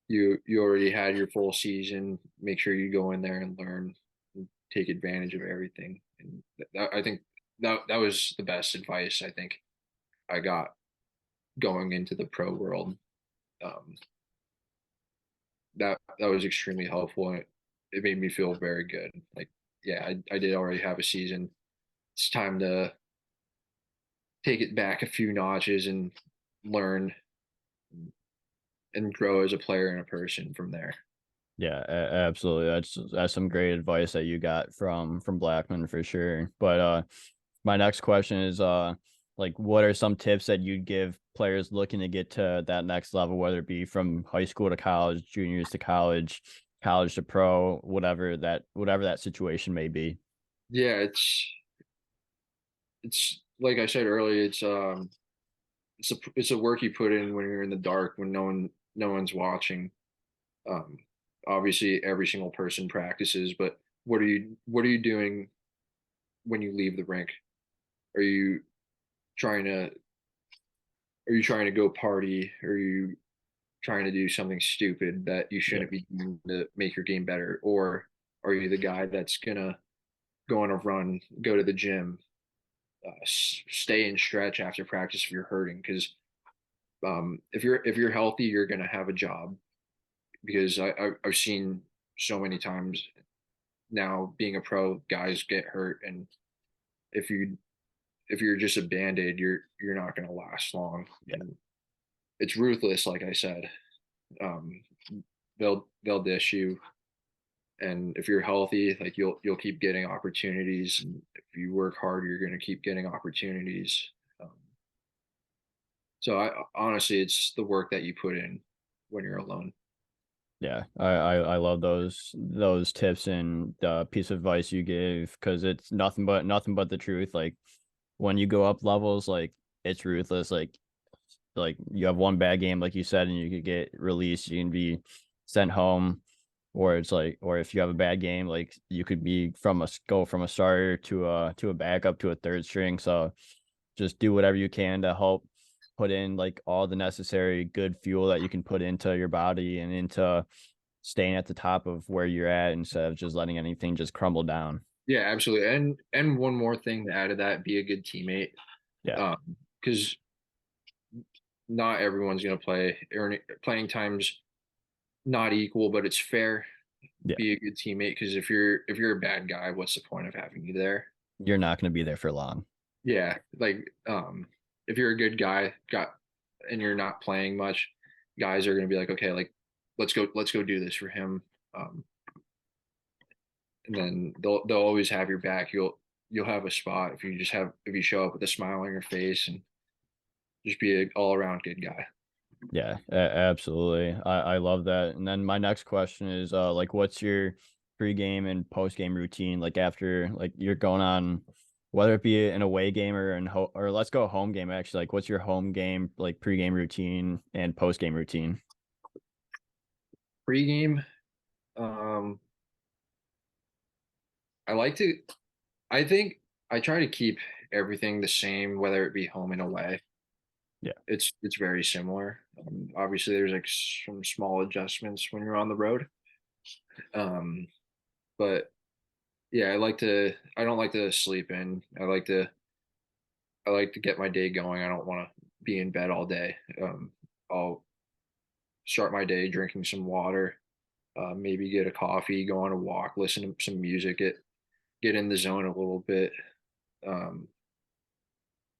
you already had your full season. Make sure you go in there and learn, and take advantage of everything." And I think that was the best advice I think I got going into the pro world. Um, that was extremely helpful, and it made me feel very good. Like, yeah, I did already have a season. It's time to take it back a few notches and learn and grow as a player and a person from there. yeah, absolutely. That's some great advice that you got from Blackman for sure. But my next question is like what are some tips that you'd give players looking to get to that next level, whether it be from high school to college, juniors to college, college to pro, whatever that situation may be. Yeah, it's like I said earlier, it's a work you put in when you're in the dark, when no one's watching. Um, obviously, every single person practices, but what are you doing when you leave the rink? Are you trying to are you trying to go party? Are you trying to do something stupid that you Yeah, shouldn't be doing to make your game better? Or are you the guy that's gonna go on a run, go to the gym, stay and stretch after practice if you're hurting? Because if you're healthy, you're gonna have a job. Because I've seen so many times now being a pro, guys get hurt, and if you if you're just a band-aid, you're not gonna last long. yeah, And it's ruthless, like I said. Um, they'll dish you, and if you're healthy, like you'll keep getting opportunities, and if you work hard, you're going to keep getting opportunities. um, so I honestly, it's the work that you put in when you're alone. yeah. I love those tips and piece of advice you gave because it's nothing but the truth. Like when you go up levels, like it's ruthless. Like you have one bad game, like you said, and you could get released. You can be sent home, or it's like, or if you have a bad game, like you could be go from a starter to a backup to a third string. So just do whatever you can to help put in like all the necessary good fuel that you can put into your body and into staying at the top of where you're at instead of just letting anything just crumble down. Yeah, absolutely. And one more thing to add to that: be a good teammate. Yeah, Because not everyone's going to playing times not equal, but it's fair. yeah. Be a good teammate, because if you're a bad guy, what's the point of having you there? You're not going to be there for long. Yeah, like if you're a good guy, and you're not playing much, guys are gonna be like, okay, like let's go do this for him. Um, and then they'll always have your back. You'll have a spot if you show up with a smile on your face and just be an all around good guy. Yeah, absolutely. I love that. And then my next question is like what's your pregame and postgame routine like after like you're going on whether it be an away game or or let's go home game actually. Like, what's your home game like pregame routine and postgame routine? Pre-game, um, I like to. I think I try to keep everything the same, whether it be home and away. Yeah, It's very similar. Obviously, there's like some small adjustments when you're on the road. Um, but yeah, I like to. I don't like to sleep in. I like to get my day going. I don't want to be in bed all day. I'll start my day drinking some water, maybe get a coffee, go on a walk, listen to some music, get in the zone a little bit, um,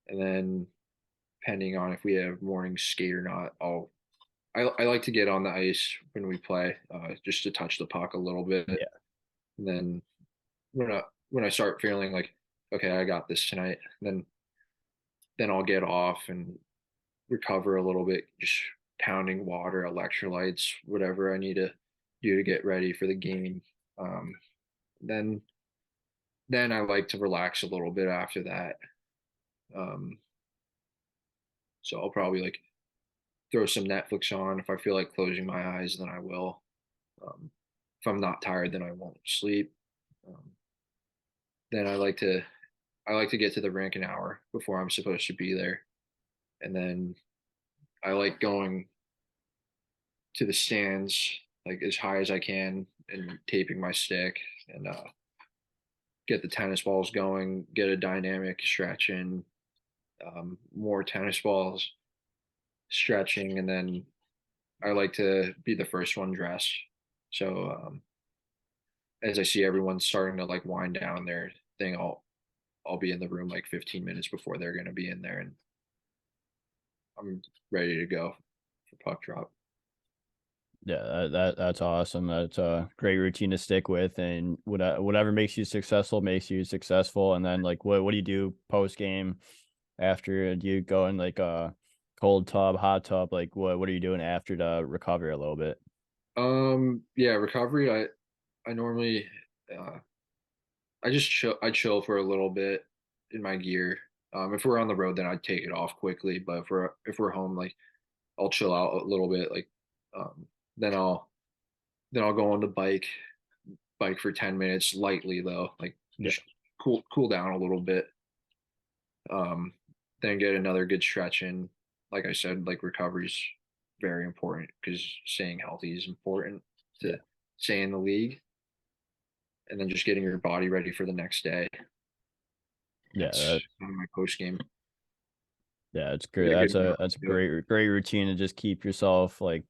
and then depending on if we have morning skate or not, I like to get on the ice when we play, just to touch the puck a little bit, yeah, and then when I start feeling like okay, I got this tonight, then I'll get off and recover a little bit, just pounding water, electrolytes, whatever I need to do to get ready for the game. Um, then then I like to relax a little bit after that. Um, so I'll probably like throw some Netflix on. If I feel like closing my eyes, then I will. Um, if I'm not tired, then I won't sleep. Um, then I like to get to the rink an hour before I'm supposed to be there, and then I like going to the stands like as high as I can and taping my stick and get the tennis balls going, get a dynamic stretch in, more tennis balls, stretching, and then I like to be the first one dressed. So as I see everyone starting to like wind down their thing, I'll be in the room like 15 minutes before they're going to be in there, and I'm ready to go for puck drop. yeah. That's awesome. That's a great routine to stick with, and whatever makes you successful makes you successful. And then like, what do you do post game after? Do you go in like a cold tub, hot tub? Like, what are you doing after to recover a little bit? Yeah, recovery. I normally uh, I just chill. I chill for a little bit in my gear. If we're on the road, then I'd take it off quickly. But if we're home, like I'll chill out a little bit. Like um, then I'll go on the bike for 10 minutes lightly though, like Yeah, just cool down a little bit. Um, then get another good stretch in. Like I said, like recovery's very important because staying healthy is important yeah, to stay in the league. And then just getting your body ready for the next day. yeah. That's kind of my post game. Yeah, it's great. Get a good That's a workout. great routine to just keep yourself like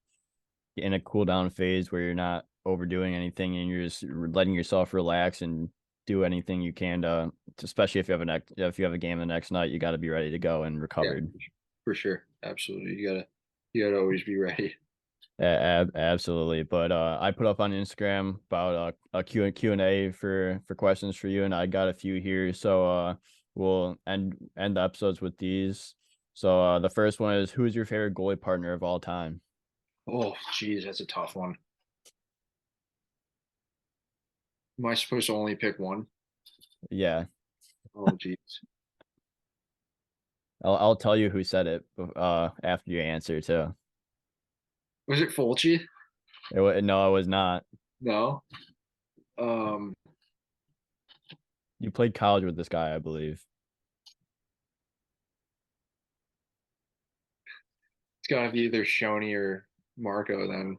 in a cool down phase where you're not overdoing anything and you're just letting yourself relax and do anything you can especially if you have if you have a game the next night, you got to be ready to go and Yeah, recovered. for sure. Absolutely. You gotta always be ready. Absolutely. But I put up on Instagram about a Q&A for questions for you, and I got a few here. So we'll end the episodes with these. So the first one is, who is your favorite goalie partner of all time? Oh, geez, that's a tough one. Am I supposed to only pick one? Yeah, Oh, geez. I'll tell you who said it after you answer too. Was it Fulci? No, it was not. No. Um, You played college with this guy, I believe. it's gotta be either Shoney or Marco then.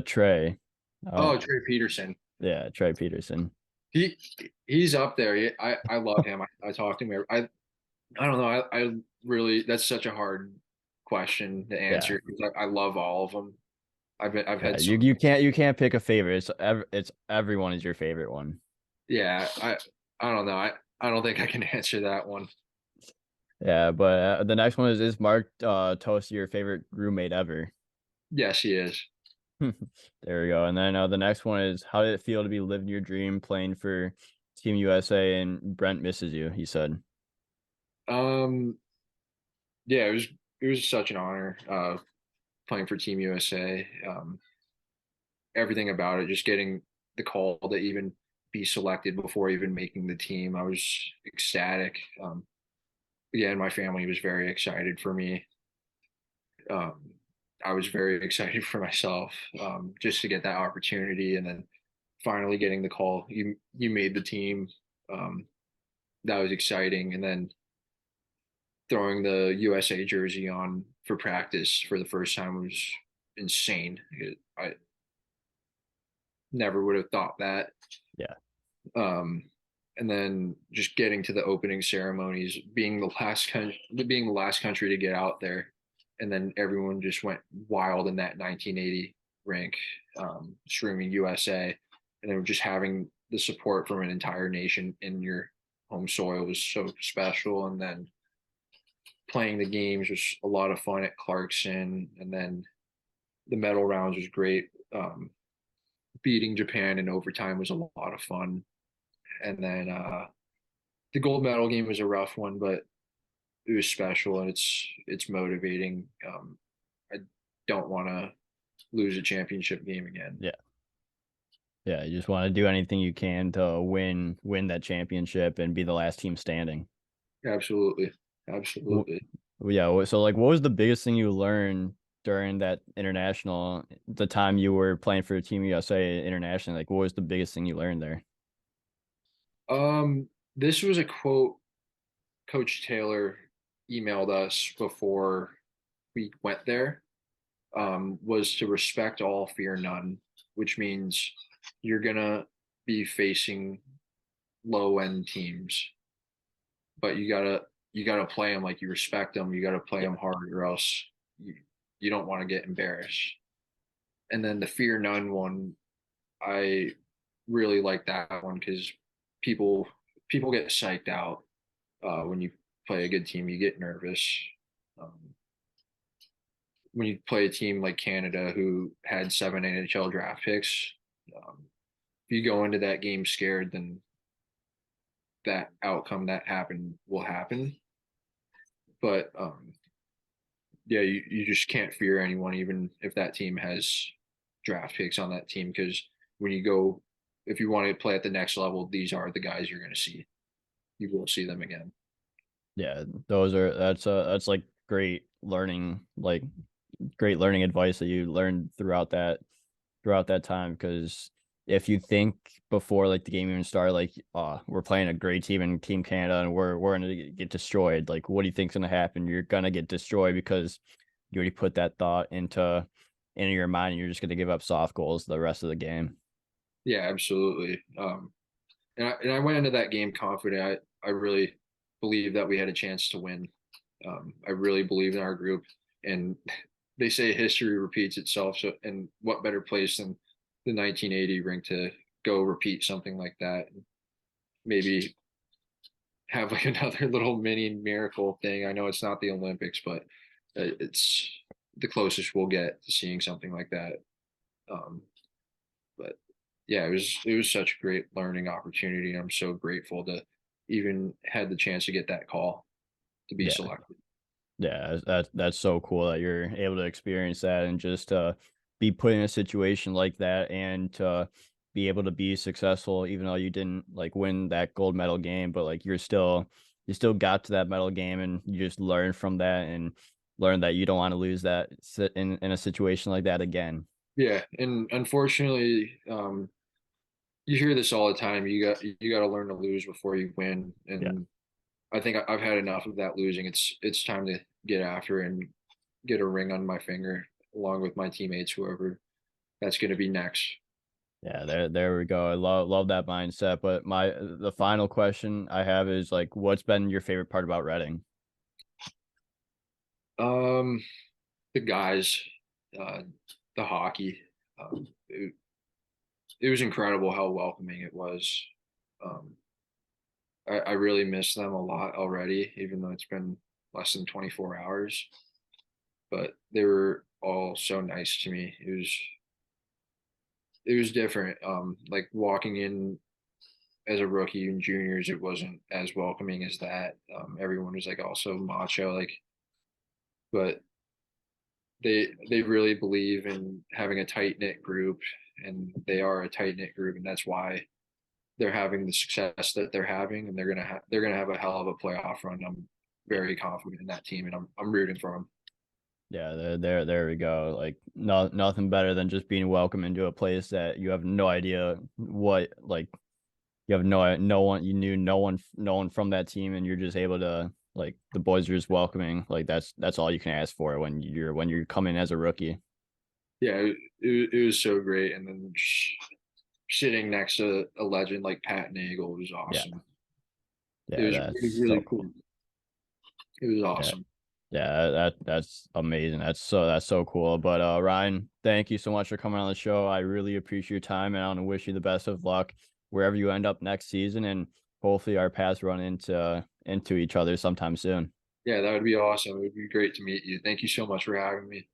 Trey. Oh, Oh, Trey Peterson. yeah, Trey Peterson. He he's up there. I love him. I talk to him. I don't know. I really that's such a hard question to Yeah. answer because I love all of them. I've Yeah, had some. you can't pick a favorite. It's everyone is your favorite one. Yeah, I don't know. I don't think I can answer that one. Yeah, but the next one is Mark Toast your favorite roommate ever? Yes, he is. There we go. And then the next one is, how did it feel to be living your dream playing for Team USA and Brent misses you, he said. Um, yeah, it was such an honor playing for Team USA. Everything about it, just getting the call to even be selected before even making the team. I was ecstatic. Yeah, and my family was very excited for me. Um, I was very excited for myself, just to get that opportunity, and then finally getting the call. You made the team. Um, that was exciting, and then throwing the USA jersey on for practice for the first time was insane. I never would have thought that. Yeah. Um, and then just getting to the opening ceremonies, being the last country to get out there, and then everyone just went wild in that 1980 rink, streaming USA, and then just having the support from an entire nation in your home soil was so special. And then playing the games was a lot of fun at Clarkson, and then the medal rounds was great. Beating Japan in overtime was a lot of fun, and then the gold medal game was a rough one, but it was special and it's motivating. I don't want to lose a championship game again. Yeah. Yeah. You just want to do anything you can to win that championship and be the last team standing. Absolutely, W- absolutely. Yeah. So like, what was the biggest thing you learned during that international, the time you were playing for Team USA internationally? Like, what was the biggest thing you learned there? This was a quote Coach Taylor emailed us before we went there. Was to respect all, fear none, which means you're gonna be facing low end teams, but you gotta play them like you respect them. You gotta play Yeah. them hard, or else you don't want to get embarrassed. And then the fear none one, I really like that one because people people get psyched out when you play a good team. You get nervous. Um, when you play a team like Canada, who had 7 NHL draft picks, if you go into that game scared, then that outcome that happened will happen. But yeah, you just can't fear anyone, even if that team has draft picks on that team, because when you go, if you want to play at the next level, these are the guys you're going to see. You will see them again. Yeah, that's like great learning advice that you learned throughout that time. Because if you think before like the game even started, like, we're playing a great team in Team Canada and we're gonna get destroyed, like, what do you think's gonna happen? You're gonna get destroyed because you already put that thought into your mind, and you're just gonna give up soft goals the rest of the game. Yeah, absolutely. And I went into that game confident. I really believe that we had a chance to win. I really believe in our group, and they say history repeats itself. So, and what better place than the 1980 rink to go repeat something like that? Maybe have like another little mini miracle thing. I know it's not the Olympics, but it's the closest we'll get to seeing something like that. Um, but yeah, it was such a great learning opportunity. I'm so grateful to even had the chance to get that call to be Yeah. selected. Yeah, that's so cool that you're able to experience that and just be put in a situation like that, and to be able to be successful even though you didn't like win that gold medal game, but like you still got to that medal game, and you just learn from that and learn that you don't want to lose that in a situation like that again. Yeah, and unfortunately, you hear this all the time. You got to learn to lose before you win, Yeah. and I think I've had enough of that losing. It's time to get after and get a ring on my finger along with my teammates, whoever that's going to be next. Yeah, there we go. I love that mindset. But the final question I have is like, what's been your favorite part about Reading? Um, the guys, uh, the hockey. It was incredible how welcoming it was. Um, I really miss them a lot already, even though it's been less than 24 hours. But they were all so nice to me. It was different. Like walking in as a rookie and juniors, it wasn't as welcoming as that. Everyone was like also macho, like, but they really believe in having a tight knit group, and they are a tight knit group, and that's why they're having the success that they're having, and they're gonna have a hell of a playoff run. I'm very confident in that team, and I'm rooting for them. Yeah, there we go. Like nothing better than just being welcome into a place that you have no idea what like you have no one you knew no one from that team, and you're just able to like the boys are just welcoming. Like that's all you can ask for when you're coming as a rookie. Yeah, it was so great, and then sitting next to a legend like Pat Nagel was Yeah, awesome. yeah, It was that's so really cool. cool. It was Yeah. awesome. Yeah, that's amazing. That's so cool. But Ryan, thank you so much for coming on the show. I really appreciate your time, and I want to wish you the best of luck wherever you end up next season, and hopefully our paths run into each other sometime soon. Yeah, that would be awesome. It would be great to meet you. Thank you so much for having me.